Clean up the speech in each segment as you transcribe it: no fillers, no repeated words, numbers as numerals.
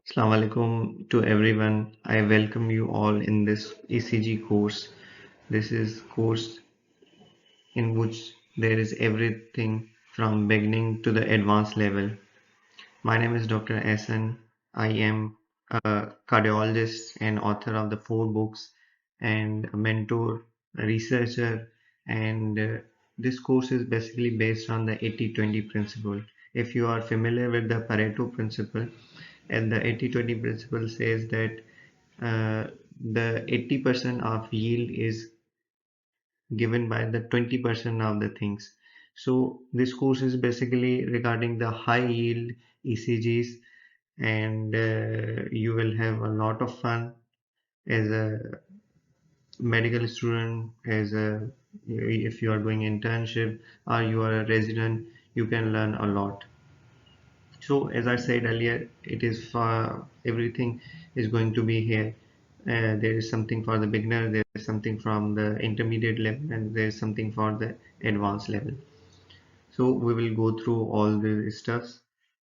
Assalamu alaikum to everyone. I welcome you all in this ECG course. This is course in which there is everything from beginning to the advanced level. My name is Dr. Ahsan. I am a cardiologist and author of the four books and a mentor, a researcher, and this course is basically based on the 80-20 principle. If you are familiar with the Pareto principle, and the 80-20 principle says that the 80% of yield is given by the 20% of the things. So this course is basically regarding the high yield ECGs, and you will have a lot of fun as a medical student, as a if you are doing internship or you are a resident, you can learn a lot. So as I said earlier, it is for everything is going to be here. There is something for the beginner, there is something from the intermediate level, and there is something for the advanced level. So we will go through all the stuffs.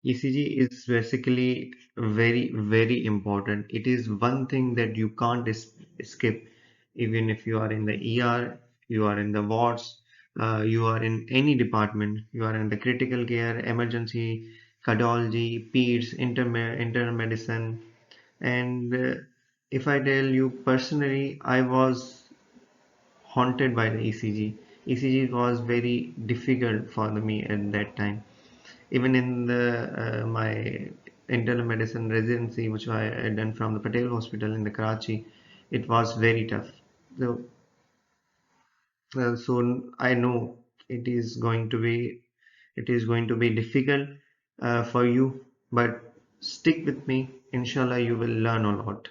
ECG is basically very important. It is one thing that you can't skip, even if you are in the ER, you are in the wards, you are in any department, you are in the critical care, emergency, cardiology, peds, internal medicine, and if I tell you personally, I was haunted by the ECG. ECG was very difficult for me at that time. Even in the my internal medicine residency, which I had done from the Patel Hospital in the Karachi, it was very tough. So, so I know it is going to be difficult for you, but stick with me. Inshallah, you will learn a lot.